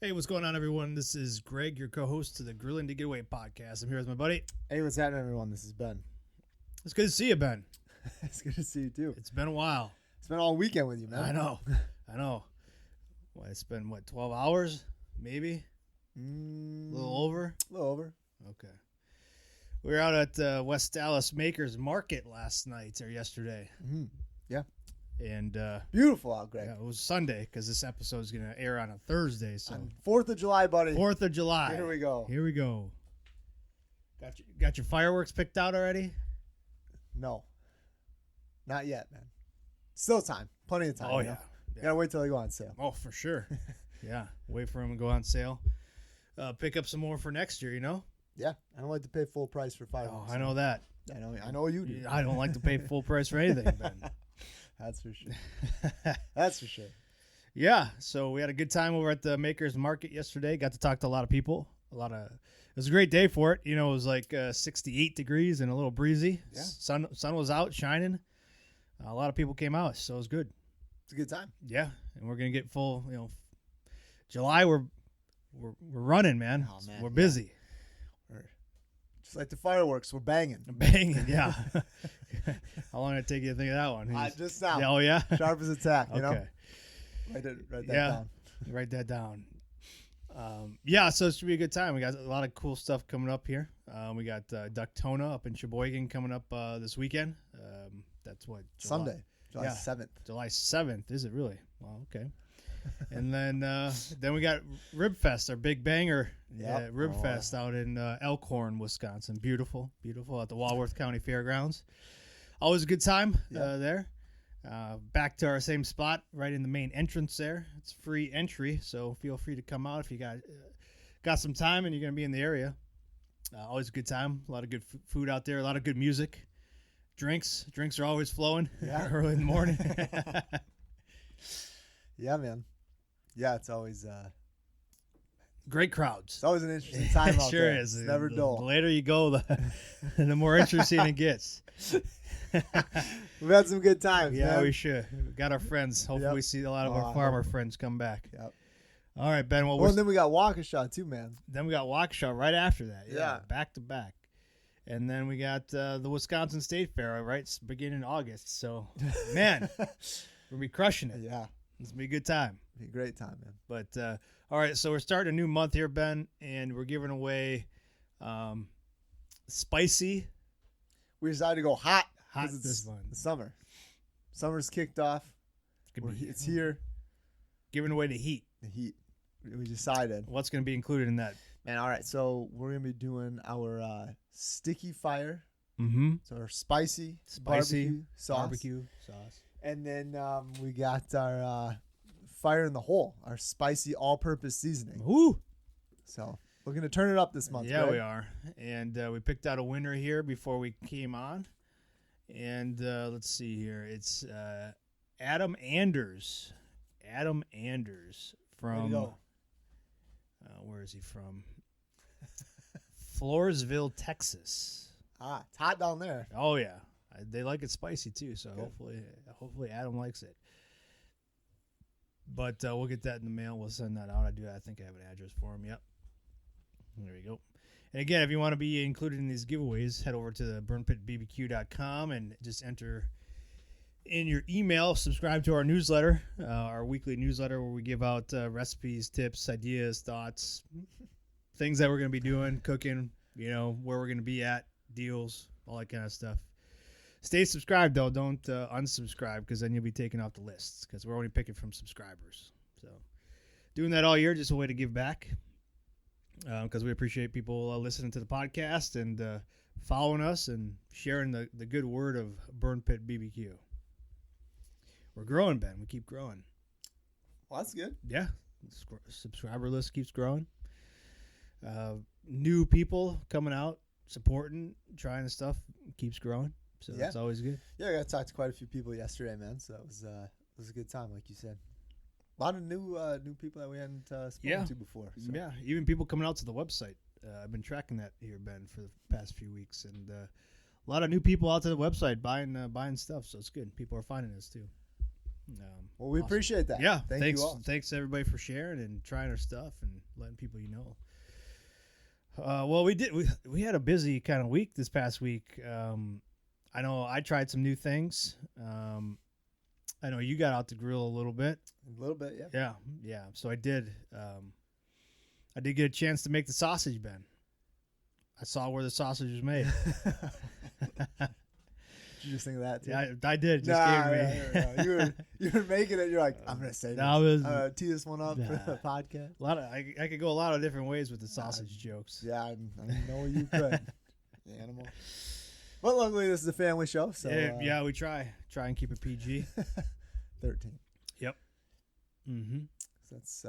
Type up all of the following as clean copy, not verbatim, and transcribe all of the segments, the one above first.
Hey, what's going on, everyone? This is Greg, your co-host to the Grilling to Get Away podcast. I'm here with my buddy. Hey, what's happening, everyone? This is Ben. It's good to see you, Ben. It's good to see you, too. It's been a while. It's been all weekend with you, man. I know. Well, it's been, 12 hours? Maybe? A little over? A little over. Okay. We were out at West Dallas Makers Market last night, or yesterday. Mm-hmm. Yeah. And beautiful out, Greg. yeah, it was Sunday, because this episode is going to air on a Thursday. So On 4th of July, buddy. 4th of July. Here we go. Here we go. Got your fireworks picked out already? No. Not yet, man. Still time. Plenty of time. Oh, you know? yeah. You gotta wait till they go on sale. Oh, for sure. Yeah. Wait for them to go on sale. Pick up some more for next year, you know? Yeah. I don't like to pay full price for fireworks. Oh, I know that. I know you do. I don't like to pay full price for anything, Ben. That's for sure. That's for sure. Yeah. So we had a good time over at the Makers Market yesterday. Got to talk to a lot of people. It was a great day for it. You know, it was like 68 degrees and a little breezy. Yeah. Sun was out shining. A lot of people came out, so it was good. It's a good time. Yeah. And we're going to get full, July we're running, man. Oh, man. We're busy. Just like the fireworks, we're banging. Banging, yeah. How long did it take you to think of that one? Just now. Oh, yeah? Sharp as a tack, you know? Okay. Write that Yeah. down. Write that down. Yeah, so it should be a good time. We got a lot of cool stuff coming up here. We got Ducktona up in Sheboygan coming up this weekend. That's what? Sunday, July Yeah. 7th. July 7th. Is it really? Well, okay. And then we got Rib Fest, our big banger. Yep. Rib Fest out in Elkhorn, Wisconsin. Beautiful at the Walworth County Fairgrounds. Always a good time there. Back to our same spot, right in the main entrance there. It's free entry, so feel free to come out if you got some time and you're going to be in the area. Always a good time. A lot of good food out there. A lot of good music. Drinks are always flowing early in the morning. Yeah, man. Yeah, it's always Great crowds. it's always an interesting time out Sure there. is. It's never The dull. later you go, the more interesting it gets. We've had some good times. Yeah, man. we should. We got our friends. Hopefully, we see a lot of our I farmer hope. friends come back. Yep. All right, Ben. Well, And then we got Waukesha too, man. then we got Waukesha right after that. Yeah. Back to back. And then we got the Wisconsin State Fair, right? It's beginning August. So, man, we're going to be crushing it. Yeah, It's going to be a good time. be a great time, man. But, all right, so we're starting a new month here, Ben, and we're giving away spicy. We decided to go hot. Hot 'cause it's this one. the summer. Summer's kicked off. It's here. Giving away the heat. The heat. We decided. What's going to be included in that? Man, all right. So we're gonna be doing our sticky fire. Mm-hmm. So our spicy barbecue sauce. And then we got our fire in the hole, our spicy all-purpose seasoning. Ooh. So we're going to turn it up this month. Yeah, Greg. we are. And we picked out a winner here before we came on. And let's see here. It's Adam Anders. Adam Anders Way to from, go. where is he from? Floresville, Texas. It's hot down there. Oh, yeah. They like it spicy, too. So Good. hopefully Adam likes it. But we'll get that in the mail. We'll send that out. I think I have an address for him. Yep. There we go. And again, if you want to be included in these giveaways, head over to the burnpitbbq.com and just enter in your email. Subscribe to our newsletter, our weekly newsletter where we give out recipes, tips, ideas, thoughts, things that we're going to be doing, cooking, where we're going to be at, deals, all that kind of stuff. Stay subscribed, though. Don't unsubscribe because then you'll be taken off the lists because we're only picking from subscribers. So doing that all year, just a way to give back because we appreciate people listening to the podcast and following us and sharing the good word of Burn Pit BBQ. We're growing, Ben. We keep growing. Well, that's good. Yeah. Subscriber list keeps growing. New people coming out, supporting, trying the stuff keeps growing. So it's always good. Yeah, I got to talk to quite a few people yesterday, man. So it was a good time, like you said. A lot of new people that we hadn't spoken to before. So. Yeah, even people coming out to the website. I've been tracking that here, Ben, for the past few weeks, and a lot of new people out to the website buying stuff. So it's good. People are finding us too. Well, we appreciate that. Yeah, Thank you all. Thanks everybody for sharing and trying our stuff and letting people Well, we had a busy kind of week this past week. I know I tried some new things. I know you got out to grill a little bit. A little bit, yeah. Yeah. So I did. I did get a chance to make the sausage, Ben. I saw where the sausage was made. Did you just think of that too? Yeah, I did. Just gave me. No. You were making it. You're like, I'm gonna say this. Tee this one up for the podcast. I could go a lot of different ways with the sausage jokes. Yeah, I know you could. Animal. But luckily, this is a family show, so yeah, we try and keep it PG. 13. Yep. Mm-hmm. So that's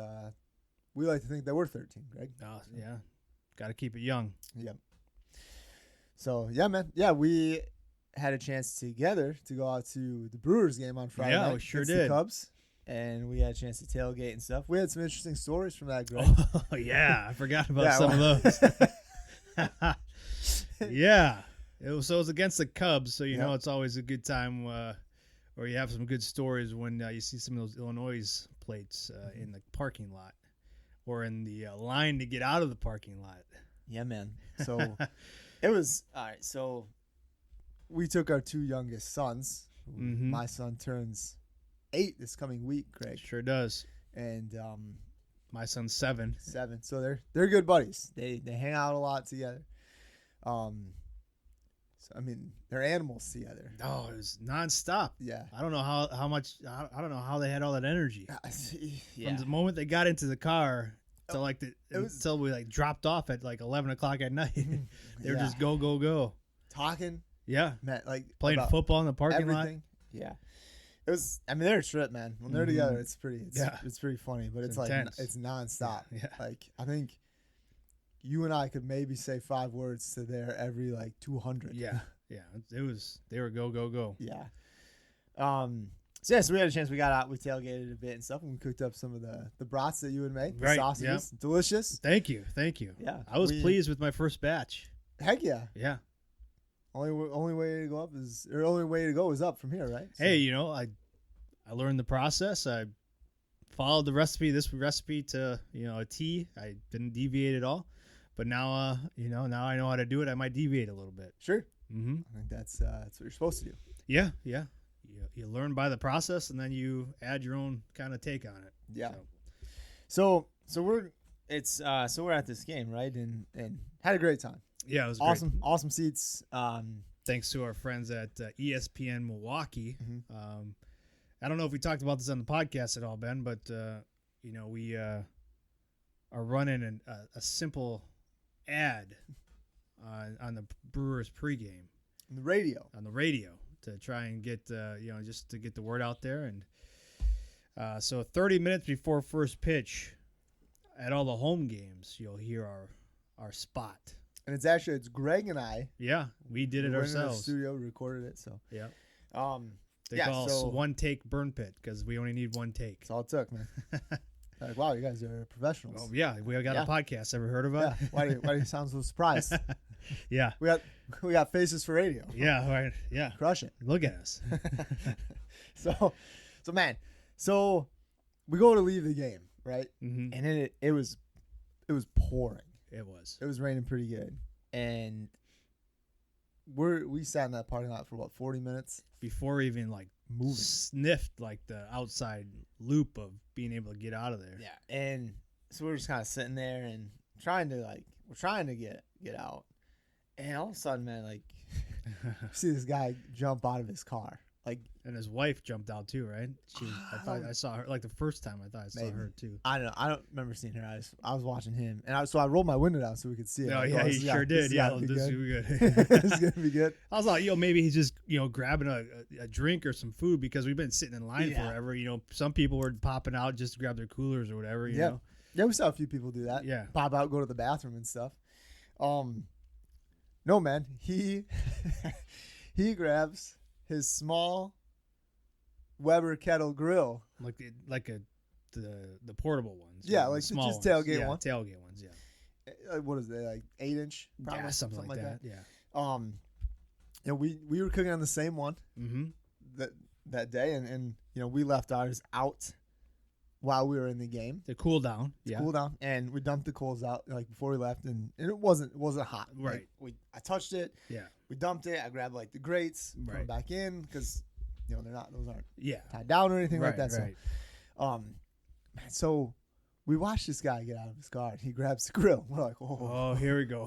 we like to think that we're 13, Greg. Oh, yeah. Got to keep it young. Yep. So yeah, man. Yeah, we had a chance together to go out to the Brewers game on Friday. Yeah, night we sure against did. The Cubs, and we had a chance to tailgate and stuff. We had some interesting stories from that, Greg. Oh, yeah, I forgot about some of those. Yeah, it was against the Cubs, so you know it's always a good time, or you have some good stories when you see some of those Illinois plates in the parking lot, or in the line to get out of the parking lot. Yeah, man. So it was all right. So we took our two youngest sons. Mm-hmm. My son turns 8 this coming week, Greg. Sure does. And my son's 7. 7. So they're good buddies. They hang out a lot together. So I mean, they're animals together. Oh, it was nonstop. Yeah. I don't know how much. I don't know how they had all that energy. Yeah. From the moment they got into the car to until we like dropped off at like 11 o'clock at night, they were just go. Talking. Yeah. Man, like playing football in the parking everything. Lot. Yeah. It was. I mean, they're a trip, man. When they're together, it's pretty. It's pretty funny, but it's like it's nonstop. Yeah. Like I think you and I could maybe say 5 words to their every like 200. Yeah. They were go. Yeah. So we had a chance. We got out. We tailgated a bit and stuff, and we cooked up some of the brats that you would make. The sausages, delicious. Thank you. Yeah. I was pleased with my first batch. Heck yeah. Yeah. Only way to go is up from here, right? So. Hey, I learned the process. I followed the recipe. This recipe to a T. I didn't deviate at all. But now now I know how to do it. I might deviate a little bit. Sure. Mm-hmm. I think that's what you're supposed to do. Yeah. You learn by the process, and then you add your own kind of take on it. Yeah. So we're at this game, right? And had a great time. Yeah, it was awesome. Great. Awesome seats. Thanks to our friends at ESPN Milwaukee. Mm-hmm. I don't know if we talked about this on the podcast at all, Ben, but we are running a simple ad on the Brewers pregame on the radio to try and get just to get the word out there. And so 30 minutes before first pitch at all the home games, you'll hear our spot. And it's Greg and I. Yeah, we did it ourselves. In the studio, recorded it. So yeah. They call us one take Burn Pit because we only need one take. That's all it took, man. Like, wow, you guys are professionals. Oh yeah, we got a podcast. Ever heard of it? Yeah. Why do you sound so surprised? Yeah. We got faces for radio. Yeah. Right. Yeah. Crush it. Look at us. So we go to leave the game, right? Mm-hmm. And it was pouring. It was raining pretty good, and we sat in that parking lot for about 40 minutes before even like moving, sniffed like the outside loop of being able to get out of there. Yeah, and so we're just kind of sitting there and trying to get out, and all of a sudden, man, like see this guy jump out of his car. And his wife jumped out too, right? I saw her like the first time. I thought I saw her too. I don't know. I don't remember seeing her. I was watching him, and I rolled my window down so we could see it. Oh yeah, he sure did. Yeah, this is good. This is gonna be good. I was like, maybe he's just grabbing a drink or some food because we've been sitting in line forever. Some people were popping out just to grab their coolers or whatever. You know? Yeah, we saw a few people do that. Yeah, pop out, go to the bathroom and stuff. No, man, he grabs his small Weber kettle grill, like the portable ones. Yeah, like small just ones. tailgate one. Tailgate ones. Yeah. What is it, like 8-inch? Probably, yeah, something like that. Yeah. We were cooking on the same one. Mm-hmm. That day, and we left ours out while we were in the game. The cool down. Cool down, and we dumped the coals out like before we left, and it wasn't hot. Right. Like, I touched it. Yeah. We dumped it. I grabbed like the grates, put them back in because those aren't tied down or anything like that. Right. So we watched this guy get out of his car. And he grabs the grill. We're like, oh, here we go.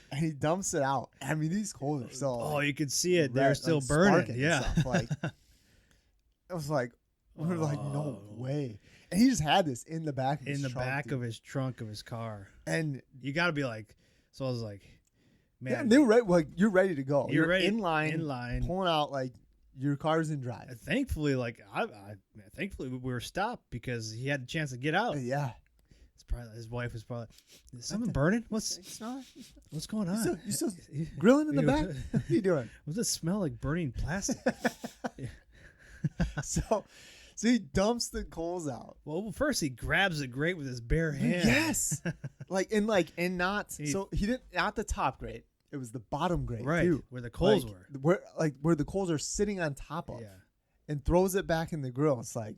And he dumps it out. I mean, these coals are still. You could see it. They're still burning. Yeah. Like, it was like, we're like, no way. And he just had this in the back of his trunk. Of his trunk of his car. And you got to be like, so I was like, man. Yeah, they were ready. Like, you're ready to go. You're ready, in line. Pulling out, like, your car's in drive. Thankfully, thankfully we were stopped because he had the chance to get out. Yeah. It's probably his wife was probably, is something burning? What's going on? You still grilling in the back? What are you doing? Does it smell like burning plastic? So he dumps the coals out. Well, first he grabs the grate with his bare hand. Yes. Not the top grate. It was the bottom grate, too. Where the coals were. Where the coals are sitting on top of. Yeah. And throws it back in the grill. It's like,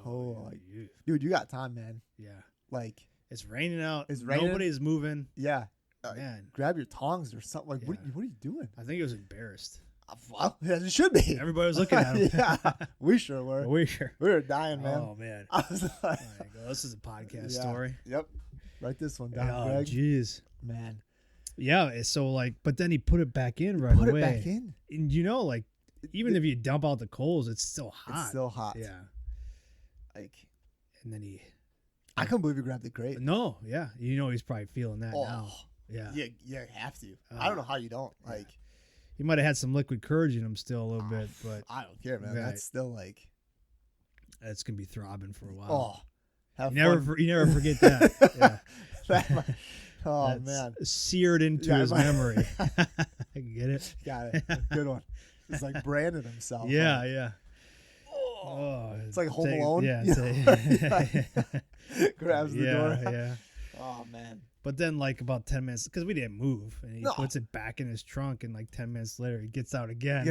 dude, you got time, man. Yeah. Like, it's raining out. It's raining. Nobody's moving. Yeah. Man. Grab your tongs or something. Like, what are you doing? I think he was embarrassed. Well, yeah, it should be. Everybody was looking at him. Yeah. We sure were. We were dying, man. Oh, man. I was like, this is a podcast story. Yep. Write this one down, Greg. Jeez. Man. Yeah, so but then he put it back in right away. Put it back in. And even if you dump out the coals, it's still hot. It's still hot. Yeah. And then I couldn't believe he grabbed the grate. No, yeah. He's probably feeling that now. Yeah. Yeah, you have to. I don't know how you don't. Like, he might have had some liquid courage in him still a little bit, but I don't care, man. That's still like, that's gonna be throbbing for a while. You never forget that. Yeah. That's man, seared into his memory. Get it? Got it. Good one. It's like branded himself. Yeah, yeah. It's like Home Alone. Yeah. Grabs the door. Yeah. Oh man. But then, about 10 minutes, because we didn't move, and he puts it back in his trunk, and 10 minutes later, he gets out again.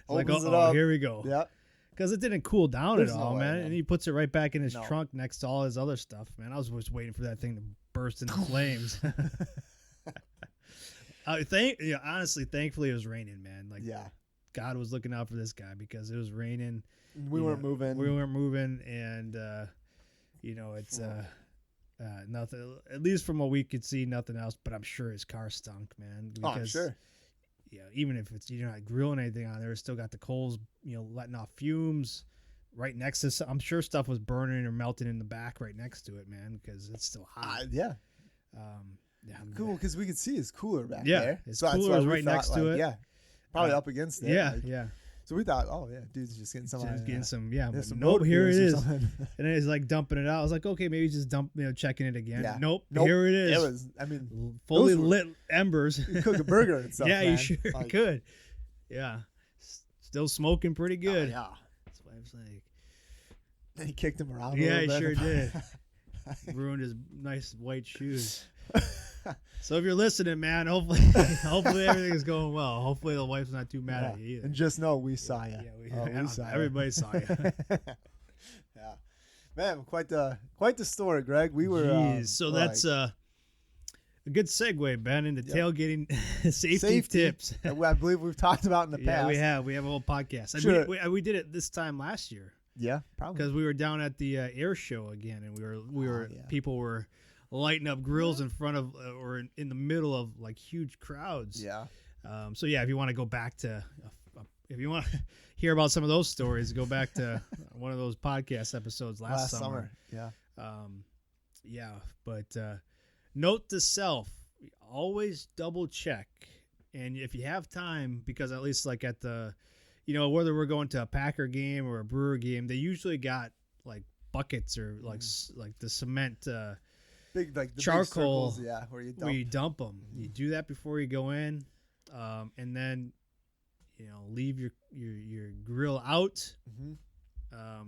Opens it up. Here we go. Yep. Because it didn't cool down at all, man. Man. And he puts it right back in his trunk next to all his other stuff, man. I was just waiting for that thing to burst into flames. Honestly, thankfully, it was raining, man. God was looking out for this guy because it was raining. We weren't moving. And it's nothing. At least from what we could see, nothing else. But I'm sure his car stunk, man. Because, I'm sure. Yeah, even if you're not grilling anything on there, it's still got the coals, letting off fumes right next to. I'm sure stuff was burning or melting in the back right next to it, man, because it's still hot. Yeah. Cool, because we could see his cooler back there. Yeah, his cooler was right next to it. Yeah, probably up against it. Yeah, yeah. So we thought, dude's just getting some. But some nope, here it is. And then he's dumping it out. I was like, okay, maybe just checking it again. Yeah. Nope, here it is. It was, fully lit embers. You cook a burger and stuff. Yeah, man. you sure could. Yeah, still smoking pretty good. Yeah, that's what I was like. Then he kicked him around. Yeah, he sure did. Ruined his nice white shoes. So if you're listening, man, hopefully everything's going well. Hopefully the wife's not too mad at you either. And just know we saw you. Yeah, we saw everybody saw you. Yeah, man, quite the story, Greg. We were. Jeez, so that's a good segue, Ben, into tailgating safety tips. I believe we've talked about in the past. Yeah, we have a whole podcast. Sure. We did it this time last year. Yeah, probably because we were down at the air show again, and we were people were lighting up grills in front of or in the middle of huge crowds. Yeah. So if you want to go back to if you want to hear about some of those stories, go back to one of those podcast episodes last summer. Yeah. But note to self, always double check. And if you have time, because at least at the, whether we're going to a Packer game or a Brewer game, they usually got buckets or the cement, big the charcoal, big circles, where you dump them. Mm-hmm. You do that before you go in, and then leave your grill out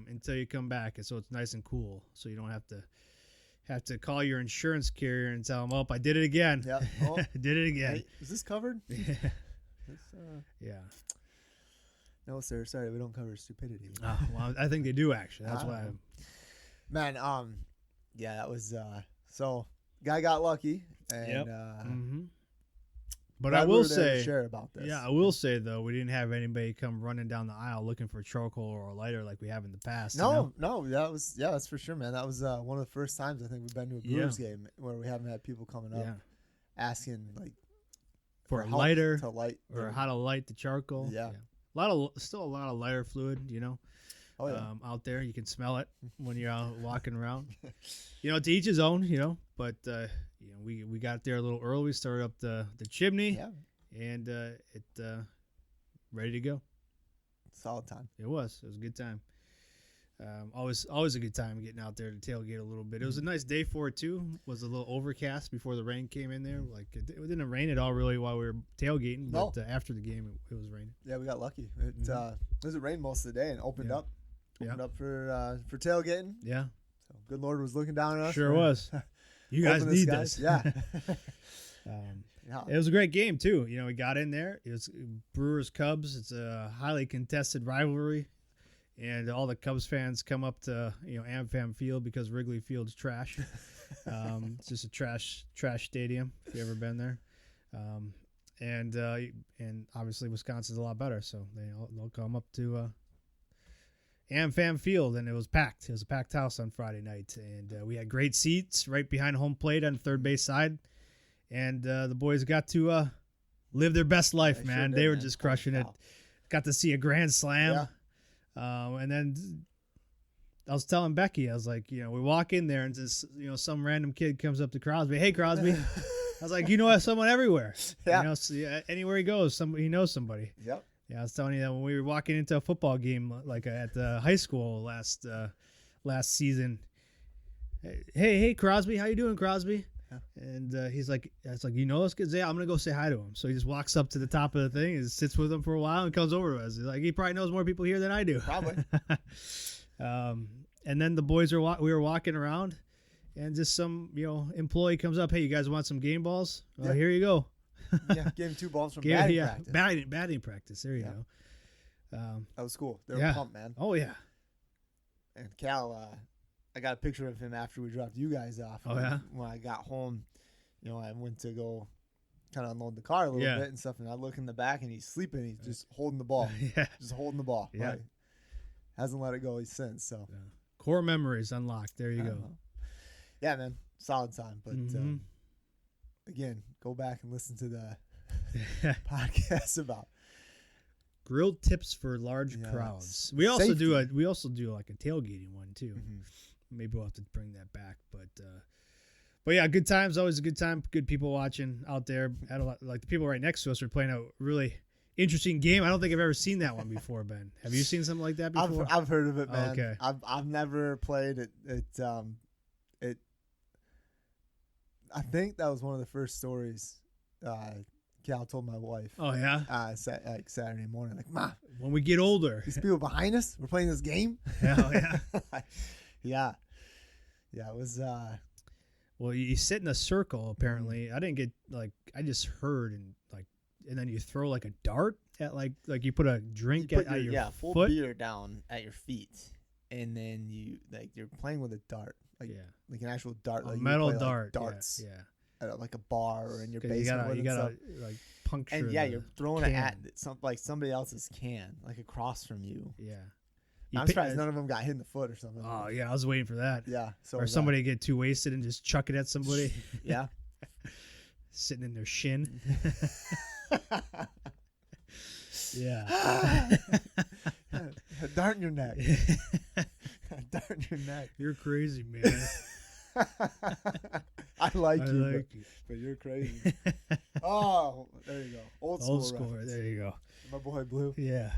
until you come back, and so it's nice and cool, so you don't have to call your insurance carrier and tell them, "Oh, I did it again." Yeah, did it again. Hey, is this covered? Yeah. Yeah. No, sir. Sorry, we don't cover stupidity. Well, I think they do actually. That's I why. don't Man, yeah, that was so guy got lucky, and Yep. Mm-hmm. But glad I we will were there to say, share about this. yeah, I will say though, we didn't have anybody come running down the aisle looking for charcoal or a lighter like we have in the past. No, that's for sure, man. That was one of the first times I think we've been to a Brewers game where we haven't had people coming up asking like for a help lighter to light or how to light the charcoal. Yeah. Still a lot of lighter fluid, Oh yeah. out there. You can smell it when you're out walking around. To each his own, but we got there a little early. We started up the chimney, and it ready to go. Solid time. It was a good time. Always a good time getting out there to tailgate a little bit. It was a nice day for it too. It was a little overcast before the rain came in there. Like it didn't rain at all really while we were tailgating, but after the game it was raining. Yeah, we got lucky. It rained most of the day and opened up for tailgating. Yeah. So good Lord was looking down on us. Sure was. You guys need this. Yeah. It was a great game too. We got in there. It was Brewers Cubs. It's a highly contested rivalry. And all the Cubs fans come up to AmFam Field because Wrigley Field's trash. It's just a trash stadium if you ever been there. And obviously Wisconsin's a lot better, so they'll come up to AmFam Field, and it was packed. It was a packed house on Friday night, and we had great seats right behind home plate on the third base side, and the boys got to live their best life, man. They were just crushing it. Got to see a grand slam. Yeah. And then I was telling Becky, I was like, we walk in there and just, some random kid comes up to Crosby. Hey, Crosby. I was like, someone everywhere. Yeah. Anywhere he goes, he knows somebody. Yep. Yeah, I was telling you that when we were walking into a football game, like at the high school last season. Hey, Crosby, how you doing, Crosby? Yeah. And he's like, it's like, this kid? Yeah, I'm going to go say hi to him. So he just walks up to the top of the thing and sits with him for a while and comes over to us. He's like, he probably knows more people here than I do. Probably. And then the boys we were walking around, and just some, employee comes up. Hey, you guys want some game balls? Yeah. Here you go. Yeah, gave him 2 balls from batting practice. Batting practice. There you go. That was cool. They were pumped, man. Oh, yeah. And Cal, I got a picture of him after we dropped you guys off. Oh, yeah? When I got home, I went to go kind of unload the car a little bit and stuff, and I look in the back, and he's sleeping. He's just holding the ball. Just holding the ball. Yeah. Right? Hasn't let it go since. So core memories unlocked. There you go. Yeah, man. Solid time. But again, go back and listen to the podcast about grilled tips for large crowds. We also do like a tailgating one too. Mm-hmm. Maybe we'll have to bring that back, but yeah, good times. Always a good time. Good people watching out there. Had a lot, like the people right next to us were playing a really interesting game. I don't think I've ever seen that one before, Ben. Have you seen something like that before? I've heard of it, man. Okay. I've never played it. I think that was one of the first stories Cal told my wife. Oh yeah. Like Saturday morning, like, Ma, when we get older, these people behind us, we're playing this game. Hell yeah. Yeah. It was. Well, you sit in a circle. Apparently, I didn't get I just heard and then you throw like a dart at like you put a drink at your full foot? beer down at your feet, and then you're playing with a dart, like an actual dart, a like metal play, dart, like darts, at like a bar or in your basement. You gotta like puncture. And you're throwing it at somebody else's can, like across from you. Yeah. I'm surprised none of them got hit in the foot or something. Oh yeah, I was waiting for that. Yeah. So or somebody get too wasted and just chuck it at somebody. Yeah. Sitting in their shin. Yeah. A dart in your neck. A dart in your neck. You're crazy, man. I like you, but you're crazy. Oh, there you go. Old school. There you go. My boy Blue. Yeah.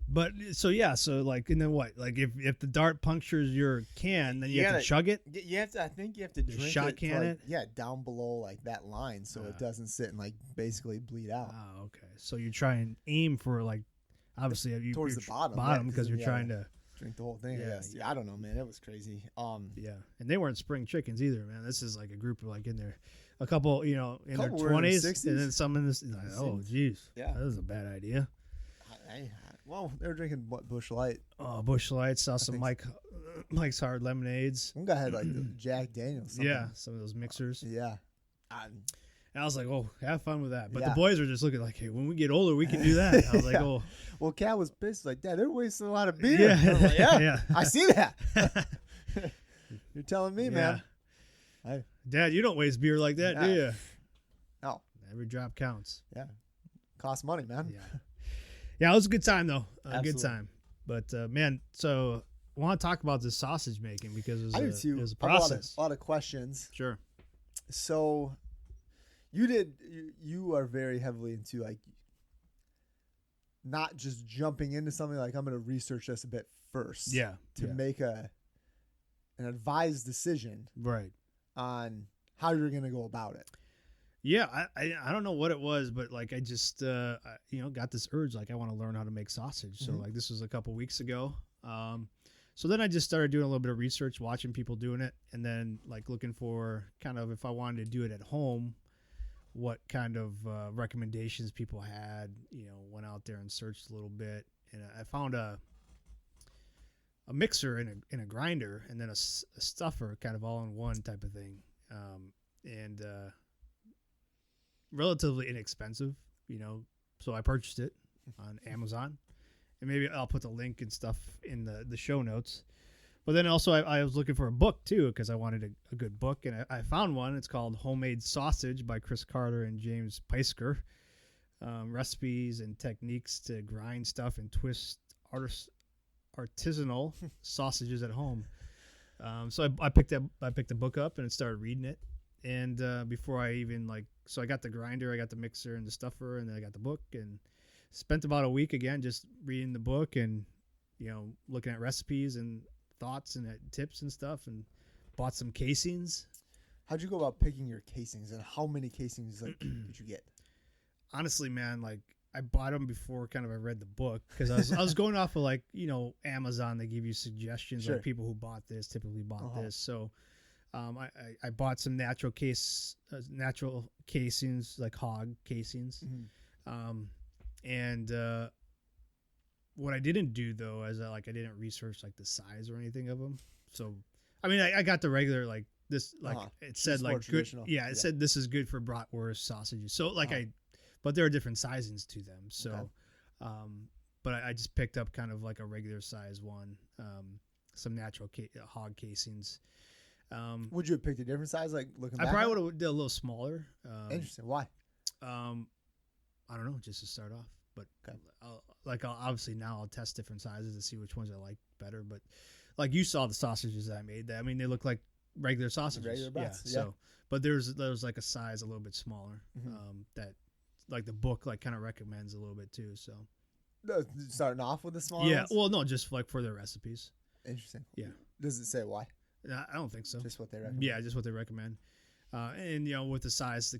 But so like, and then what? Like if the dart punctures your can, then you have to chug it. You have to. I think you have to drink shot can it. Yeah, down below like that line, so it doesn't sit and like basically bleed out. Oh, okay. So you try and aim for like, obviously towards the bottom. Bottom because you're trying to drink the whole thing. Yeah. I don't know, man. It was crazy. Yeah, and they weren't spring chickens either, man. This is like a group of like in their, a couple, in their 20s, and then some in this. Like, oh, geez. Yeah, that was a bad idea. Well, they were drinking what, Busch Light. Oh, Busch Lights. Saw some Mike's Hard Lemonades. One guy had like the Jack Daniels. Something. Yeah, some of those mixers. Yeah. And I was like, oh, have fun with that. But Yeah. the boys were just looking like, hey, when we get older, we can do that. I was like, Yeah. oh. Well, Cat was pissed. Like, Dad, they're wasting a lot of beer. Yeah. I was like, yeah, Yeah. I see that. You're telling me, man. Dad, you don't waste beer like that, do you? No. Every drop counts. Yeah. Costs money, man. Yeah. Yeah, it was a good time, though. A good Absolutely. time. But, man, so I want to talk about this sausage making because it I do was, too. it was a I have process. a lot of questions. Sure. So you are very heavily into like not just jumping into something like I'm going to research this a bit first. Yeah. To make an advised decision Right. on how you're going to go about it. Yeah, I don't know what it was, but like I just got this urge, like I want to learn how to make sausage. So like this was a couple weeks ago. So then I just started doing a little bit of research, watching people doing it, and then like looking for kind of if I wanted to do it at home, what kind of recommendations people had. Went out there and searched a little bit, and I found a mixer and a grinder, and then a stuffer, kind of all in one type of thing, and relatively inexpensive, so I purchased it on Amazon, and maybe I'll put the link and stuff in the show notes. But then also I was looking for a book too, because I wanted a good book, and I found one. It's called Homemade Sausage by Chris Carter and James Peisker. Recipes and techniques to grind stuff and twist artisanal sausages at home. So I picked the book up and started reading it. And before I even so I got the grinder, I got the mixer and the stuffer, and then I got the book, and spent about a week again just reading the book and looking at recipes and thoughts and tips and stuff, and bought some casings. How'd you go about picking your casings, and how many casings did you get? Honestly, man, I bought them before kind of I read the book, because I was going off of Amazon. They give you suggestions, Sure. like people who bought this typically bought this. So I bought some natural casings, like hog casings. And what I didn't do though is I didn't research the size or anything of them. So I mean I got the regular this it said more good. traditional. Yeah, it said this is good for bratwurst sausages. So but there are different sizings to them. So but I just picked up kind of like a regular size one, some natural hog casings. Would you have picked a different size, looking back? I probably would have did a little smaller. Interesting. Why? I don't know, just to start off. But Okay. I'll obviously now I'll test different sizes to see which ones I like better. But you saw the sausages that I made. I mean, they look like regular sausages. Regular brats, yeah. So, but there's a size a little bit smaller that the book kind of recommends a little bit too. So starting off with the small yeah, ones? well, no, just for their recipes. Interesting. Yeah. Does it say why? I don't think so. Just what they recommend. Yeah, just what they recommend. And with the size, the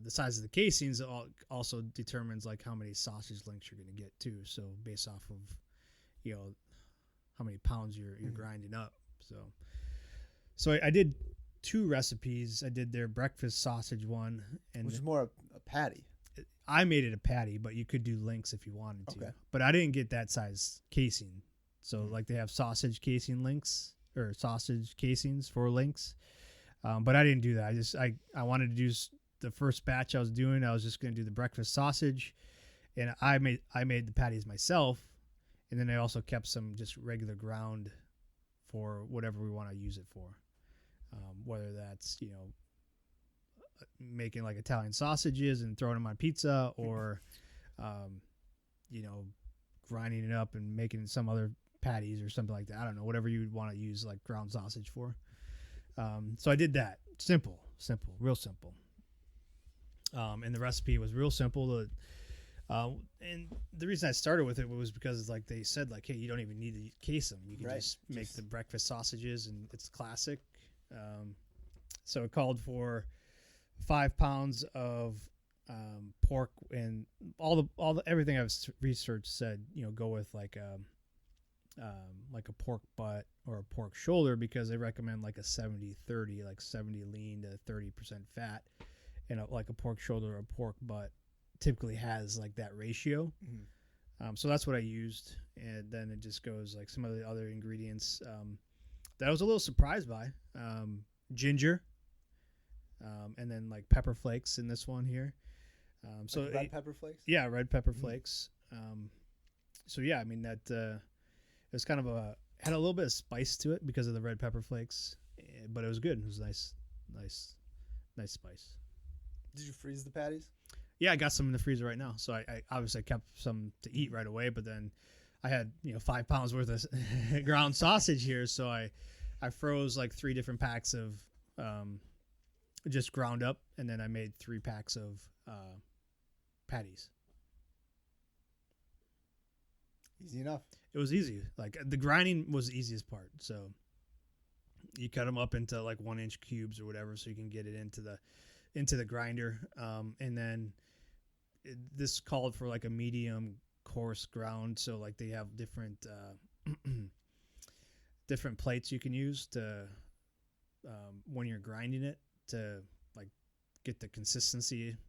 size of the casings also determines how many sausage links you're going to get too. So based off of how many pounds you're grinding up. So I did 2 recipes. I did their breakfast sausage one, and which is more a patty. I made it a patty, but you could do links if you wanted to. Okay. But I didn't get that size casing. So they have sausage casing links or sausage casings for links. But I didn't do that. I wanted to do the first batch I was doing. I was just going to do the breakfast sausage, and I made the patties myself, and then I also kept some just regular ground for whatever we want to use it for, whether that's making Italian sausages and throwing them on pizza, or grinding it up and making some other patties or something like that. I don't know, whatever you would want to use ground sausage for. So I did that. Simple, real simple. And the recipe was real simple. And the reason I started with it was because they said hey, you don't even need to case them. You can just make the breakfast sausages, and it's classic. So it called for 5 pounds of pork, and all the everything I've researched said go with a pork butt or a pork shoulder, because they recommend a 70-30, 70 lean to 30% fat, and a pork shoulder or a pork butt typically has that ratio. So that's what I used, and then it just goes like some of the other ingredients that I was a little surprised by. Ginger, and then like pepper flakes in this one here. So like red pepper flakes. Yeah, red pepper flakes. So yeah, I mean that it was kind of had a little bit of spice to it because of the red pepper flakes, but it was good. It was nice spice. Did you freeze the patties? Yeah, I got some in the freezer right now. So I obviously kept some to eat right away, but then I had 5 pounds worth of ground sausage here, so I froze like 3 different packs of just ground up, and then I made 3 packs of patties. Easy enough. It was easy. Like the grinding was the easiest part. So you cut them up into like 1-inch cubes or whatever, so you can get it into the grinder. And then this called for like a medium coarse ground. So like they have different different plates you can use to when you're grinding it to like get the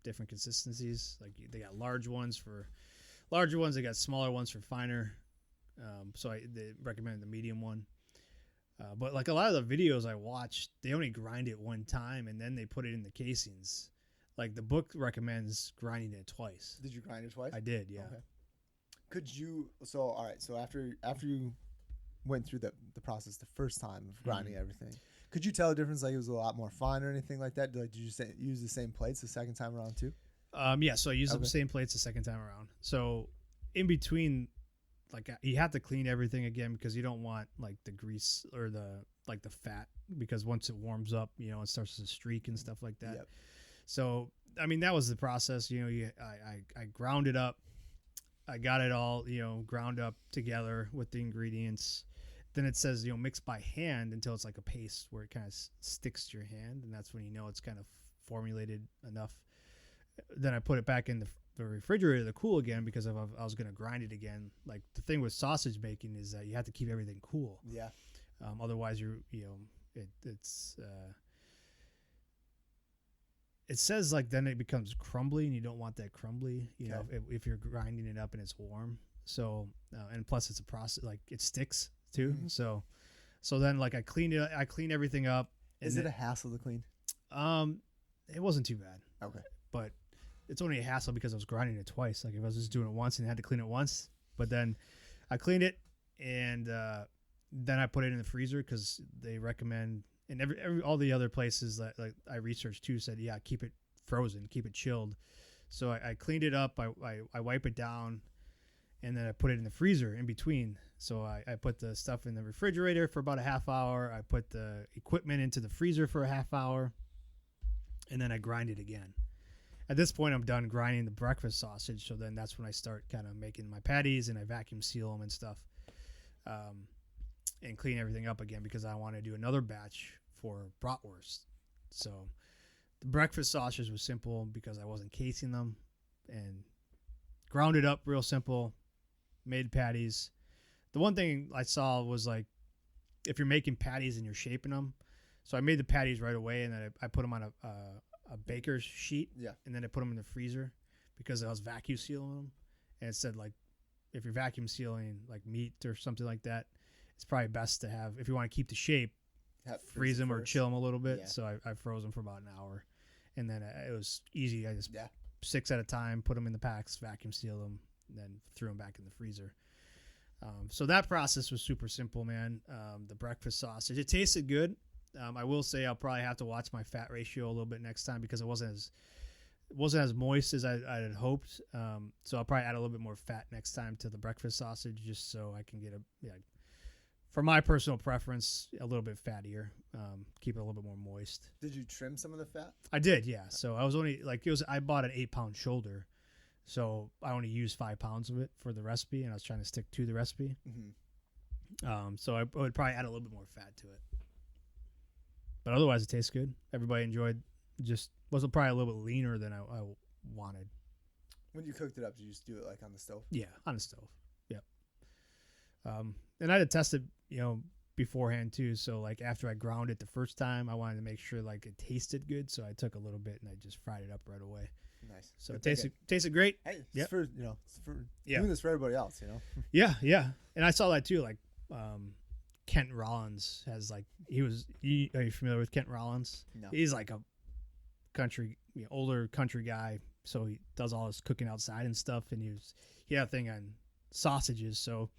different consistencies. Like they got large ones for larger ones. They got smaller ones for finer. So they recommend the medium one. But like a lot of the videos I watched, they only grind it one time and then they put it in the casings. Like the book recommends grinding it twice. Did you grind it twice? I did, yeah. Okay. Could you? So all right. So after you went through the process the first time of grinding everything, could you tell the difference? Like it was a lot more fine or anything like that? Did you use the same plates the second time around too? Yeah. So I used the same plates the second time around. So in between, like you have to clean everything again because you don't want like the grease or the fat, because once it warms up, it starts to streak and stuff like that. Yep. So I mean that was the process. I ground it up. I got it all ground up together with the ingredients. Then it says mix by hand until it's like a paste where it kind of sticks to your hand, and that's when it's kind of formulated enough. Then I put it back in the refrigerator to cool again because I was going to grind it again. Like the thing with sausage making is that you have to keep everything cool. Yeah. Otherwise it says like then it becomes crumbly, and you don't want that crumbly, if you're grinding it up and it's warm. So and plus it's a process, like it sticks too. Mm-hmm. So then like I clean everything up. Is it a hassle to clean? It wasn't too bad. Okay. But it's only a hassle because I was grinding it twice. Like if I was just doing it once and had to clean it once, but then I cleaned it and then I put it in the freezer because they recommend, and all the other places that like I researched too said, yeah, keep it frozen, keep it chilled. So I cleaned it up. I wipe it down, and then I put it in the freezer in between. So I put the stuff in the refrigerator for about a half hour. I put the equipment into the freezer for a half hour, and then I grind it again. At this point, I'm done grinding the breakfast sausage, so then that's when I start kind of making my patties, and I vacuum seal them and stuff, and clean everything up again because I want to do another batch for Bratwurst. So the breakfast sausage was simple because I wasn't casing them, and ground it up real simple, made patties. The one thing I saw was like if you're making patties and you're shaping them, so I made the patties right away, and then I put them on a baker's sheet, and then I put them in the freezer because I was vacuum sealing them, and it said like if you're vacuum sealing like meat or something like that, it's probably best to have, if you want to keep the shape, freeze them or chill them a little bit. Yeah. So I froze them for about an hour, and then it was easy. I just 6 at a time, put them in the packs, vacuum seal them, and then threw them back in the freezer. So that process was super simple, man. The breakfast sausage, it tasted good. I will say I'll probably have to watch my fat ratio a little bit next time because it wasn't as moist as I had hoped. So I'll probably add a little bit more fat next time to the breakfast sausage just so I can get for my personal preference, a little bit fattier. Keep it a little bit more moist. Did you trim some of the fat? I did, yeah. So I was only I bought an 8-pound shoulder, so I only used 5 pounds of it for the recipe, and I was trying to stick to the recipe. Mm-hmm. So I would probably add a little bit more fat to it. But otherwise, it tastes good. Everybody enjoyed. Just wasn't probably a little bit leaner than I wanted. When you cooked it up, did you just do it like on the stove? Yeah, on the stove. Yep. And I had tested, beforehand too. So like after I ground it the first time, I wanted to make sure like it tasted good. So I took a little bit and I just fried it up right away. Nice. So Good it tasted great. Hey, it's Yep. for it's for Yeah. doing this for everybody else. Yeah. And I saw that too. Like, Kent Rollins has like are you familiar with Kent Rollins? No. He's like a country, older country guy. So he does all his cooking outside and stuff. And he had a thing on sausages. So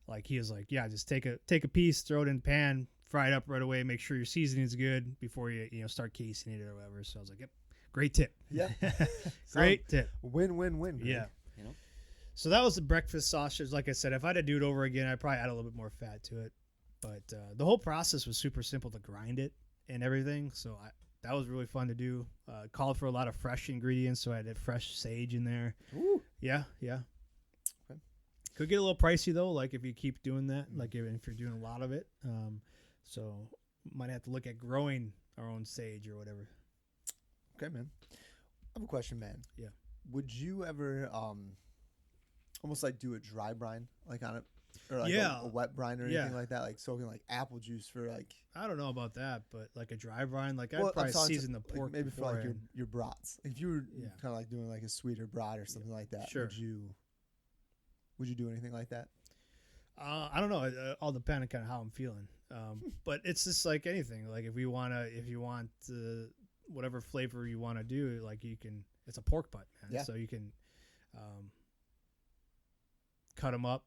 like he was like, yeah, just take a piece, throw it in the pan, fry it up right away. Make sure your seasoning's good before you start casing it or whatever. So I was like, yep, great tip. Yeah. Great tip. Win-win-win. Yeah. You know. So that was the breakfast sausage. Like I said, if I had to do it over again, I'd probably add a little bit more fat to it. But the whole process was super simple to grind it and everything. So that was really fun to do. Called for a lot of fresh ingredients, so I had fresh sage in there. Ooh. Yeah. Okay. Could get a little pricey though, like if you keep doing that, like if you're doing a lot of it. So might have to look at growing our own sage or whatever. Okay, man. I have a question, man. Yeah. Would you ever almost like do a dry brine like on it, or like a wet brine or anything like that, like soaking like apple juice for like? I don't know about that, but like a dry brine, like Well, I'd probably season the pork maybe for like beforehand. your brats. If you were kind of like doing like a sweeter brat or something like that, Sure. Would you do anything like that? I don't know. It all depends on kind of how I'm feeling. But it's just like anything. Like if you want whatever flavor you want to do, like you can. It's a pork butt, man. Yeah. So you can cut them up.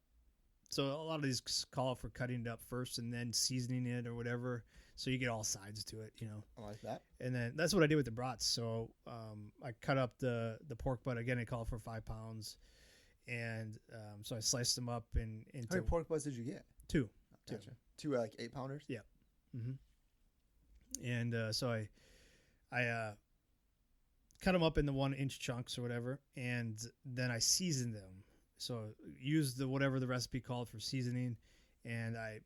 So a lot of these call for cutting it up first and then seasoning it or whatever. So you get all sides to it, I like that. And then that's what I did with the brats. So I cut up the pork butt. Again, it called for 5 pounds. And so I sliced them up into How many pork butts did you get? 2. Gotcha. 2 like 8-pounders. Yeah. And so I cut them up into 1-inch chunks or whatever, and then I seasoned them. So used whatever the recipe called for seasoning, and I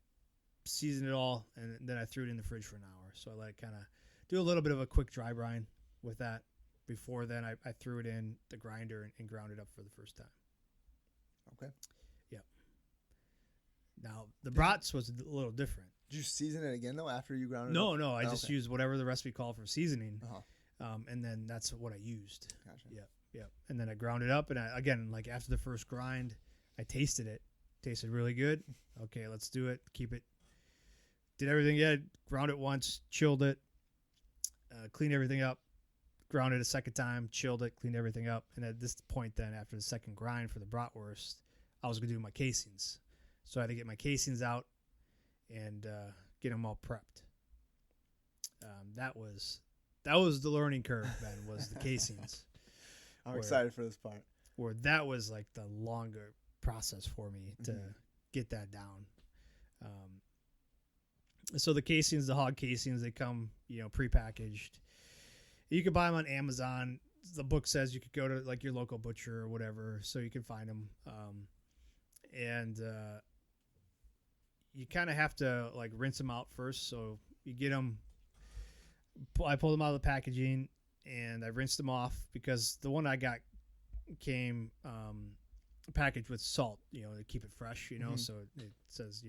seasoned it all, and then I threw it in the fridge for an hour. So I let it kind of do a little bit of a quick dry brine with that. Before then, I threw it in the grinder and ground it up for the first time. Okay. Yep. Now the brats was a little different. Did you season it again though after you ground it? No. I just used whatever the recipe called for seasoning, Uh-huh. and then that's what I used. Gotcha. Yep. And then I ground it up, and like after the first grind, I tasted it. Tasted really good. Okay, let's do it. Keep it. Did everything. Yeah, ground it once, chilled it, cleaned everything up, ground it a second time, chilled it, cleaned everything up, and at this point, then after the second grind for the bratwurst, I was gonna do my casings. So I had to get my casings out and get them all prepped. That was the learning curve, man, was the casings. I'm excited for this part. Where that was like the longer process for me to get that down. So the casings, the hog casings, they come, prepackaged. You can buy them on Amazon. The book says you could go to like your local butcher or whatever, so you can find them. And you kind of have to like rinse them out first. So you get them. I pulled them out of the packaging and I rinsed them off because the one I got came packaged with salt, to keep it fresh, So it says,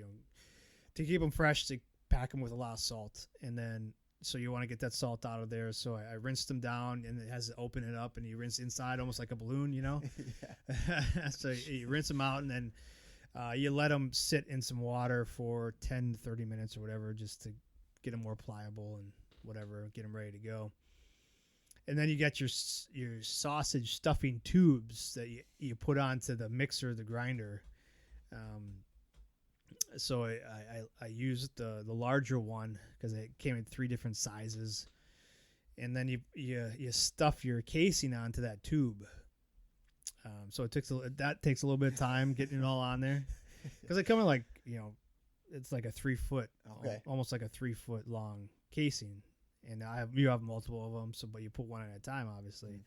to keep them fresh, to pack them with a lot of salt. And then, so you want to get that salt out of there. So I rinsed them down, and it has to open it up, and you rinse inside almost like a balloon, Yeah. So you rinse them out, and then you let them sit in some water for 10 to 30 minutes or whatever, just to get them more pliable and whatever, get them ready to go. And then you get your sausage stuffing tubes that you put onto the mixer, the grinder. So I used the larger one because it came in 3 different sizes. And then you stuff your casing onto that tube. So takes a little bit of time getting it all on there, because they come in like it's like a 3 foot, almost like a 3 foot long casing, and you have multiple of them. So, but you put one at a time, obviously.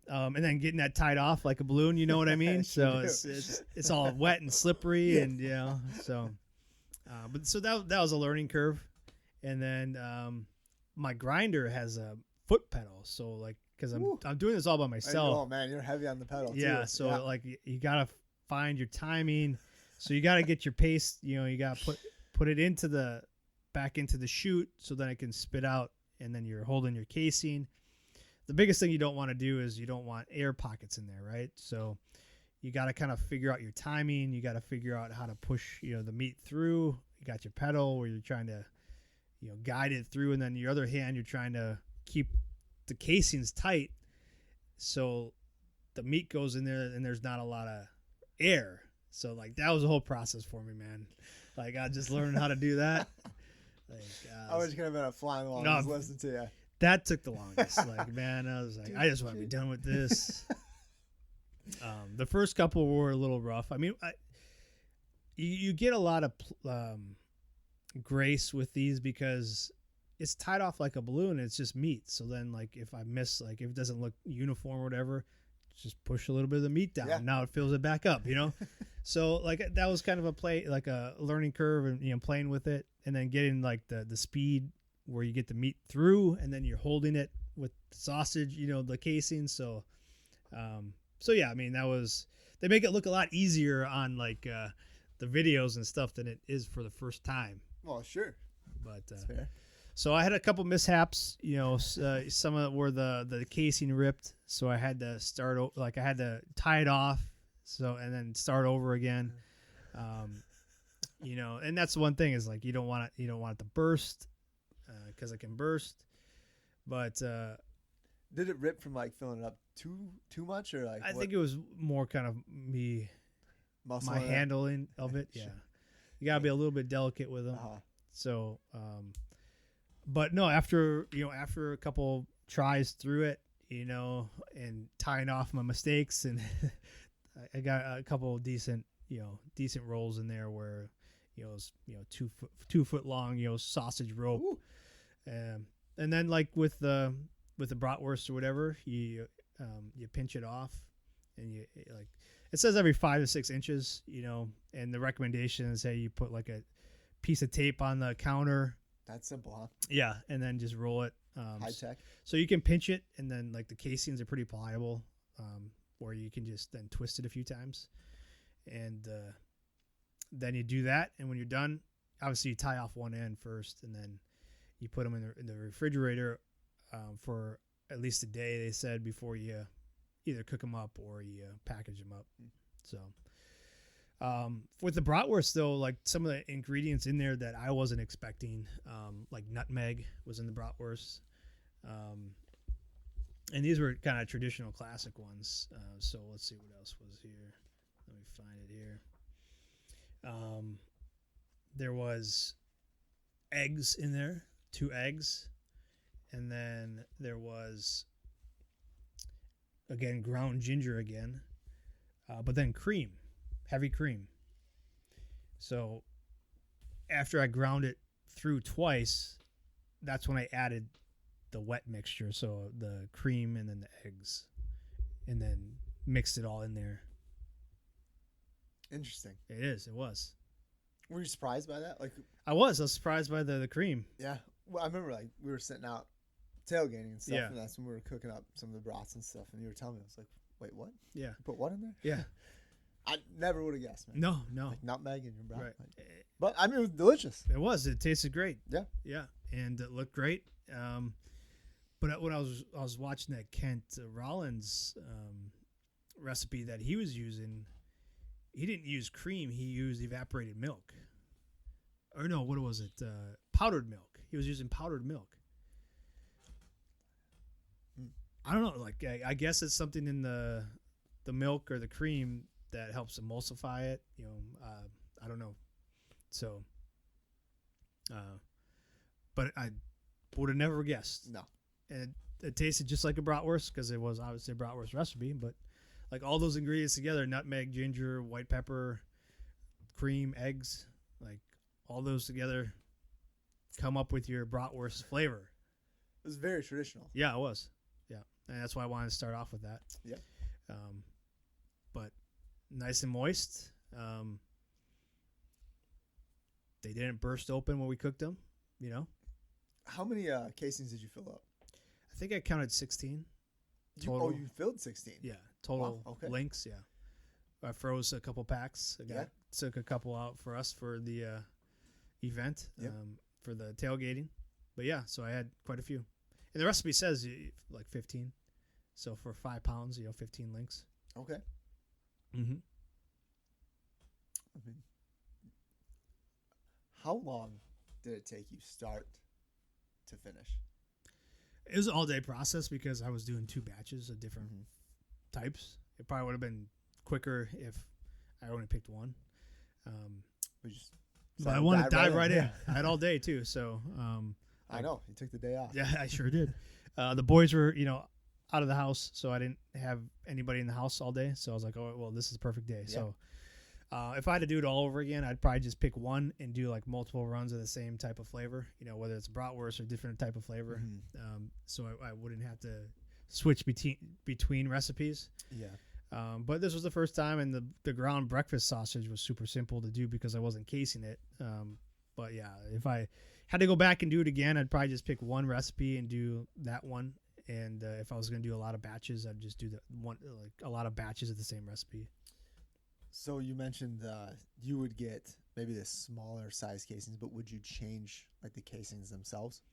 And then getting that tied off like a balloon, you know what I mean? So it's all wet and slippery, and so. But so that was a learning curve, and then my grinder has a foot pedal, so like. Because I'm doing this all by myself. Oh man, you're heavy on the pedal. Yeah, too. so like you gotta find your timing. So you gotta get your pace. You gotta put it back into the chute, so then it can spit out, and then you're holding your casing. the biggest thing you don't want to do is you don't want air pockets in there, right? So you got to kind of figure out your timing. You got to figure out how to push, the meat through. You got your pedal where you're trying to, guide it through. And then your other hand, you're trying to keep the casings tight. So the meat goes in there and there's not a lot of air. So like that was a whole process for me, man. Like I just learned how to do that. Like, I was kind of been a flying along. No, Just listening to you. That took the longest. Like, man, I was like, dude, I just want to be done with this. The first couple were a little rough. I mean, you get a lot of grace with these because it's tied off like a balloon. It's just meat. So then, like, if I miss, like, if it doesn't look uniform or whatever, just push a little bit of the meat down. Yeah. Now it fills it back up, So, like, that was kind of a learning curve and, playing with it. And then getting, like, the speed where you get the meat through and then you're holding it with the sausage, the casing. So yeah, I mean, they make it look a lot easier on like the videos and stuff than it is for the first time. Well, sure. But that's fair. So I had a couple mishaps, some of it were the casing ripped. So I had to I had to tie it off. So, and then start over again. And that's one thing is like, you don't want it to burst. Because it can burst, but did it rip from like filling it up too much, or like? I think it was more kind of my handling of it. Yeah, you gotta be a little bit delicate with them. So, but no, after a couple tries through it, and tying off my mistakes, and I got a couple decent rolls in there where it was 2 foot long sausage rope. Ooh. And then like with the bratwurst or whatever, you pinch it off, and it says every 5 to 6 inches, and the recommendation is you put like a piece of tape on the counter. That's simple, huh? Yeah, and then just roll it. High tech. So you can pinch it, and then like the casings are pretty pliable, where you can just then twist it a few times, and then you do that, and when you're done, obviously you tie off one end first, and then you put them in the refrigerator for at least a day, they said, before you either cook them up or you package them up. So with the bratwurst, though, like some of the ingredients in there that I wasn't expecting, like nutmeg was in the bratwurst. And these were kind of traditional classic ones. So let's see what else was here. Let me find it here. There was eggs in there. 2 eggs, and then there was again ground ginger again, but then heavy cream. So after I ground it through twice, that's when I added the wet mixture, so the cream and then the eggs, and then mixed it all in there. Interesting. It was. Were you surprised by that? Like I was surprised by the cream. Yeah. Well, I remember like we were sitting out tailgating and stuff, yeah. And that's when we were cooking up some of the broths and stuff, and you were telling me, I was like, wait, what? Yeah. You put what in there? Yeah. I never would have guessed, man. No. Like nutmeg in your broth. Right. But I mean, it was delicious. It was. It tasted great. Yeah. Yeah. And it looked great. But when I was watching that Kent Rollins recipe that he was using, he didn't use cream. He used evaporated milk. Or no, what was it? Powdered milk. He was using powdered milk. I don't know. Like I guess it's something in the milk or the cream that helps emulsify it. I don't know. So, but I would have never guessed. No. And it tasted just like a bratwurst because it was obviously a bratwurst recipe. But like all those ingredients together, nutmeg, ginger, white pepper, cream, eggs, like all those together come up with your bratwurst flavor. It was very traditional. Yeah, it was. Yeah. And that's why I wanted to start off with that. Yeah. But nice and moist. They didn't burst open when we cooked them, How many casings did you fill up? I think I counted 16 total. You filled 16? Yeah, total. Wow, okay. Links, yeah. I froze a couple packs. Took a couple out for us for the event, yep. For the tailgating. But yeah, so I had quite a few. And the recipe says like 15. So for 5 pounds, 15 links. Okay. Mm-hmm. I mean, how long did it take you start to finish? It was an all day process because I was doing 2 batches of different types. It probably would have been quicker if I only picked one. But I wanted to dive right in. I had all day too, so I know you took the day off. Yeah, I sure did. The boys were, out of the house, so I didn't have anybody in the house all day. So I was like, oh well, this is a perfect day. Yeah. So if I had to do it all over again, I'd probably just pick one and do like multiple runs of the same type of flavor. Whether it's bratwurst or different type of flavor. So I wouldn't have to switch between recipes. Yeah. But this was the first time, and the ground breakfast sausage was super simple to do because I wasn't casing it. But yeah, if I had to go back and do it again, I'd probably just pick one recipe and do that one. And if I was going to do a lot of batches, I'd just do a lot of batches of the same recipe. So you mentioned you would get maybe the smaller size casings, but would you change like the casings themselves?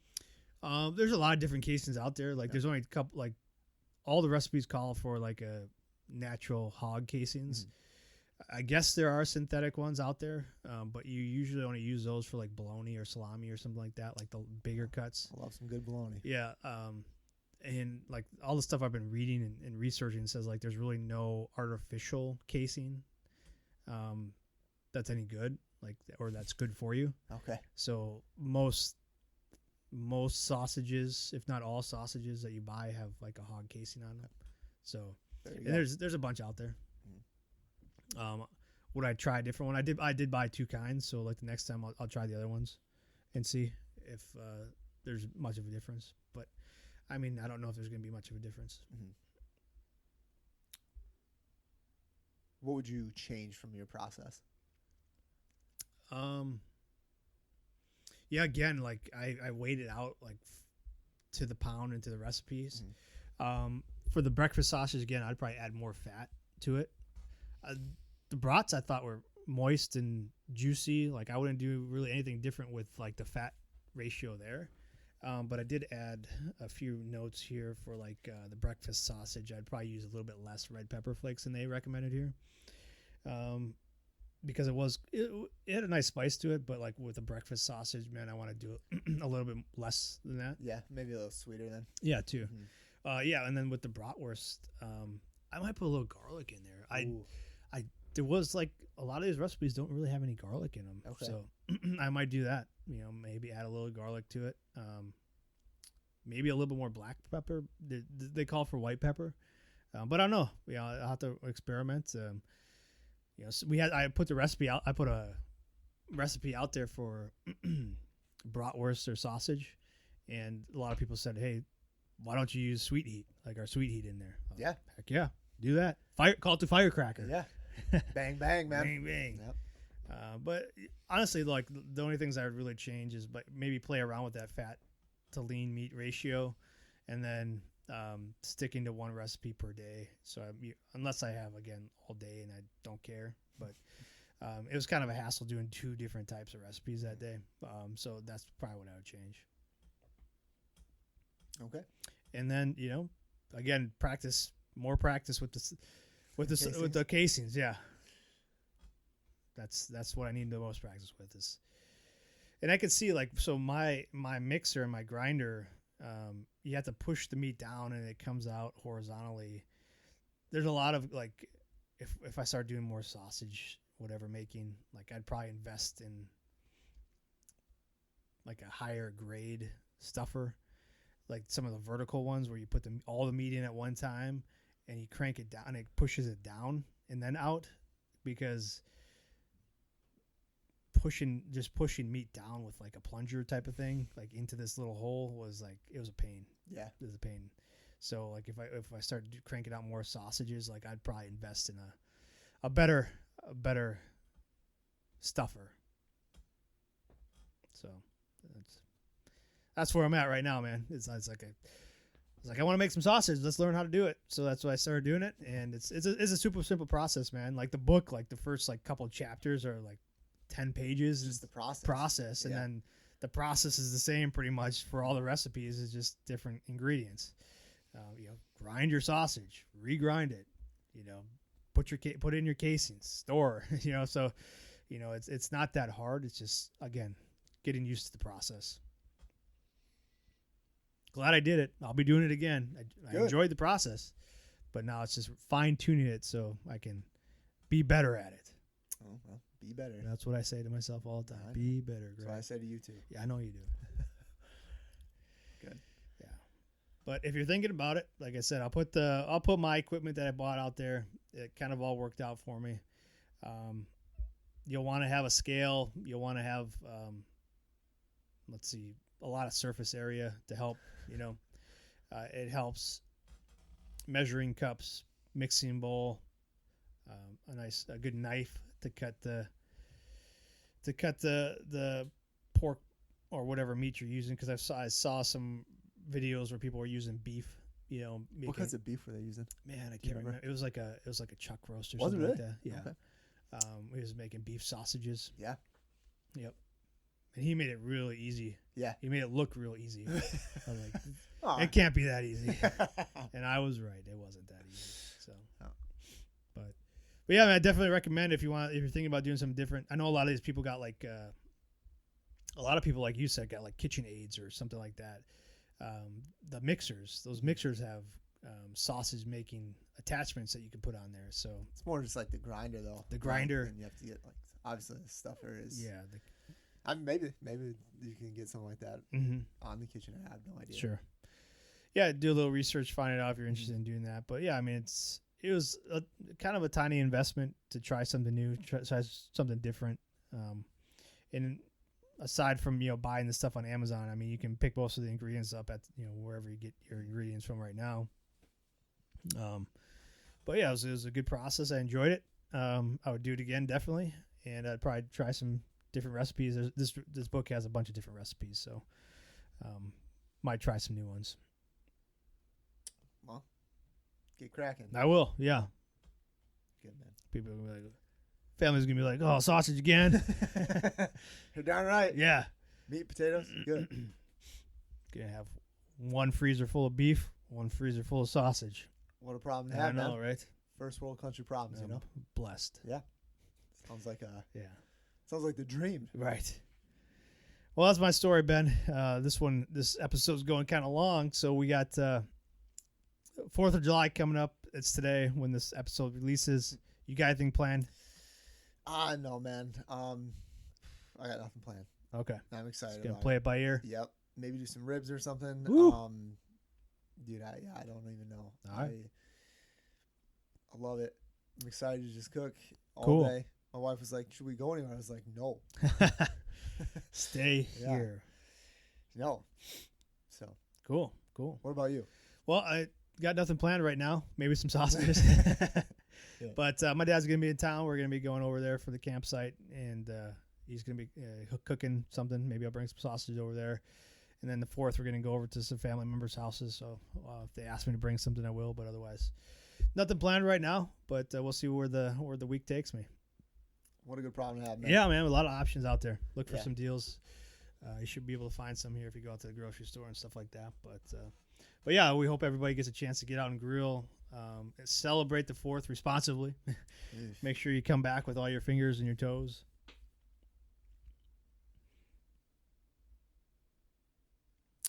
There's a lot of different casings out there. Like there's only a couple, like all the recipes call for like a natural hog casings. I guess there are synthetic ones out there, but you usually only use those for like bologna or salami or something like that, like the bigger cuts. I love some good bologna. Yeah. And like all the stuff I've been reading and researching says like there's really no artificial casing that's any good, like, or that's good for you. Okay. So most sausages, if not all sausages that you buy, have like a hog casing on them. So there's a bunch out there. Would I try a different one? I did buy 2 kinds, so like the next time I'll try the other ones and see if there's much of a difference. But I mean, I don't know if there's going to be much of a difference. What would you change from your process? Yeah, again, like I weighed it out like to the pound into the recipes. For the breakfast sausage, again, I'd probably add more fat to it. The brats I thought were moist and juicy. Like I wouldn't do really anything different with like the fat ratio there. But I did add a few notes here for like the breakfast sausage. I'd probably use a little bit less red pepper flakes than they recommended here. Because it had a nice spice to it, but like with the breakfast sausage, man, I want to do it a little bit less than that. Yeah, maybe a little sweeter then. Yeah, too. Yeah, and then with the bratwurst, I might put a little garlic in there. There was like a lot of these recipes don't really have any garlic in them, so I might do that. Maybe add a little garlic to it. Maybe a little bit more black pepper. They call for white pepper, but I don't know. I'll have to experiment. So I put the recipe out. I put a recipe out there for bratwurst or sausage, and a lot of people said, "Hey, why don't you use sweet heat, like our sweet heat in there?" Yeah, heck yeah, do that. Call it to firecracker. Yeah, bang bang, man. Bang bang. Yep. But honestly, like the only things I would really change is maybe play around with that fat to lean meat ratio, and then sticking to one recipe per day. So unless I have again all day and I don't care, but it was kind of a hassle doing 2 different types of recipes that day. So that's probably what I would change. Okay. And then again, more practice with the casings. Yeah. That's what I need the most practice with is. And I could see my mixer and my grinder, you have to push the meat down and it comes out horizontally. There's a lot of like, if I start doing more sausage, whatever making, like I'd probably invest in like a higher grade stuffer, like some of the vertical ones where you put all the meat in at one time and you crank it down and it pushes it down and then out, because pushing meat down with like a plunger type of thing, like into this little hole, was like, it was a pain. Yeah, it was a pain. So like if I start cranking out more sausages, like I'd probably invest in a better stuffer. So that's where I'm at right now, man. It's like I want to make some sausage. Let's learn how to do it. So that's why I started doing it, and it's a super simple process, man. Like the book, like the first like couple of chapters are like 10 pages. Just the process, and then the process is the same pretty much for all the recipes. It's just different ingredients. Grind your sausage, regrind it, put in your casings, store, so, it's not that hard. It's just, again, getting used to the process. Glad I did it. I'll be doing it again. I enjoyed the process, but now it's just fine tuning it so I can be better at it. Oh, well, be better. That's what I say to myself all the time. Be better, Greg. That's what I say to you too. Yeah, I know you do. Good. Yeah. But if you're thinking about it, like I said, I'll put my equipment that I bought out there. It kind of all worked out for me. You'll want to have a scale. You'll want to have, a lot of surface area to help. It helps. Measuring cups, mixing bowl, a good knife to cut the pork or whatever meat you're using, because I saw some videos where people were using beef. What kinds of beef were they using? Man, I can't remember. It was like a chuck roast or was something it really? like that. Yeah. Okay. He was making beef sausages. Yeah. Yep. And he made it really easy. Yeah. He made it look real easy. I was like, Aw. it can't be that easy. And I was right. It wasn't that easy. So, but yeah, man, I definitely recommend if you're thinking about doing something different. I know a lot of these people got a lot of people, like you said, got like kitchen aids or something like that. The mixers, those mixers have sausage making attachments that you can put on there. So it's more just like the grinder though. The grinder. And you have to get obviously the stuffer is. Yeah. Maybe you can get something like that on the kitchen. I have no idea. Sure. Yeah, do a little research, find it out if you're interested in doing that. But yeah, I mean, it was kind of a tiny investment to try something new, try something different. And aside from buying the stuff on Amazon, I mean, you can pick most of the ingredients up at wherever you get your ingredients from right now. But yeah, it was a good process. I enjoyed it. I would do it again, definitely, and I'd probably try some different recipes. This book has a bunch of different recipes, so might try some new ones. Well, get cracking. I will, yeah. Good, man. People are gonna be like, family's gonna be like, oh, sausage again. You're darn right. Yeah. Meat, potatoes, good. Gonna have one freezer full of beef, one freezer full of sausage. What a problem to have, I know, man. right? First world country problems, Blessed. Yeah. Sounds like yeah. Sounds like the dream. Right. Well, that's my story, Ben. This episode's going kind of long, so we got 4th of July coming up. It's today when this episode releases. You got anything planned? No, man. I got nothing planned. Okay. I'm excited. Just gonna about play it by ear. Yep. Maybe do some ribs or something. Woo. Dude, I don't even know. All right. I love it. I'm excited to just cook all Cool. day. My wife was like, "Should we go anywhere?" I was like, "No." Stay here. No. So Cool. what about you? Well, I got nothing planned right now. Maybe some sausages. Yeah. But my dad's going to be in town. We're going to be going over there for the campsite, and he's going to be cooking something. Maybe I'll bring some sausage over there. And then the 4th, we're going to go over to some family members' houses. So if they ask me to bring something, I will. But otherwise, nothing planned right now. But we'll see where the week takes me. What a good problem to have, man. Yeah, man. A lot of options out there. Look for Yeah. some deals. You should be able to find some here if you go out to the grocery store and stuff like that. But yeah, we hope everybody gets a chance to get out and grill. Celebrate the 4th responsibly. Make sure you come back with all your fingers and your toes.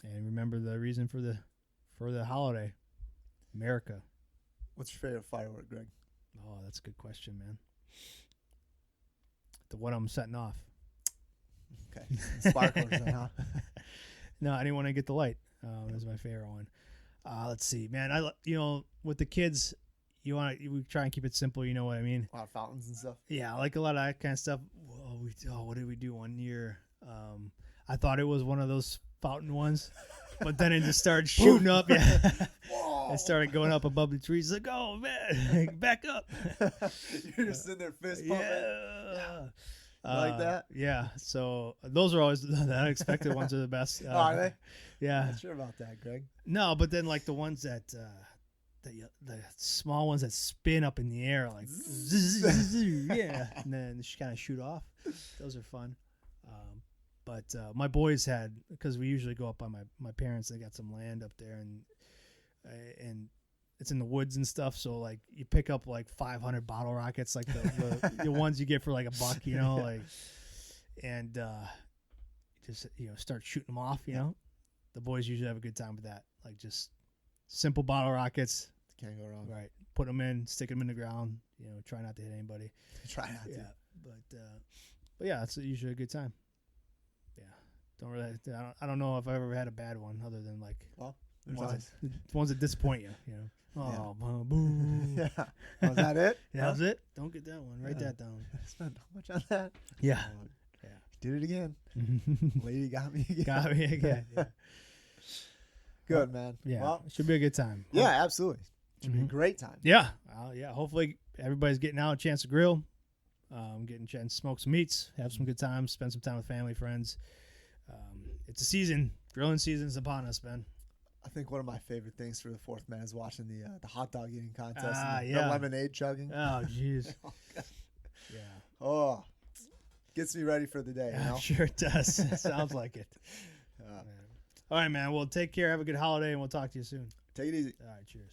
And remember the reason for the holiday, America. What's your favorite firework, Greg? Oh, that's a good question, man. The one I'm setting off. Okay. Sparklers, then, huh? No, anyone I get the light is my favorite one. Let's see, man. With the kids, we try and keep it simple. You know what I mean? A lot of fountains and stuff. Yeah, I like a lot of that kind of stuff. What did we do one year? I thought it was one of those fountain ones, but then it just started shooting up. Yeah, it started going up above the trees. Like, oh man, back up! You're just sitting there fist pumping. Yeah. Like that? Yeah. So those are always the unexpected ones are the best. Are they? Yeah. Not sure about that, Greg. No, but then like the ones that the small ones that spin up in the air, like yeah, and then just kind of shoot off. Those are fun. But my boys had, because we usually go up by my parents. They got some land up there, and and it's in the woods and stuff. So like you pick up like 500 bottle rockets, like the ones you get for like $1, you know, like, and just start shooting them off. You know, the boys usually have a good time with that. Like just simple bottle rockets. Can't go wrong. Right. Put them in, stick them in the ground. Try not to hit anybody. Try not to. But yeah, it's usually a good time. Yeah. Don't really. I don't know if I've ever had a bad one other than like. Well, ones that disappoint you. Oh, boo. Yeah. Was that it? Yeah, that was it. Don't get that one. Write that down. I spent how much on that? Yeah. Yeah. Did it again. Lady got me again. Got me again. Yeah. Good, man. Yeah. Well, it should be a good time. Yeah, absolutely. Should be a great time. Yeah. Yeah. Hopefully everybody's getting out a chance to grill, getting a chance to smoke some meats, have some good times, spend some time with family, friends. It's a season. Grilling season's upon us, Ben. I think one of my favorite things for the 4th man is watching the hot dog eating contest and yeah. the lemonade chugging. Oh, jeez. Yeah. Oh, gets me ready for the day. You know? Sure it does. Sounds like it. All right, man. Well, take care. Have a good holiday, and we'll talk to you soon. Take it easy. All right, cheers.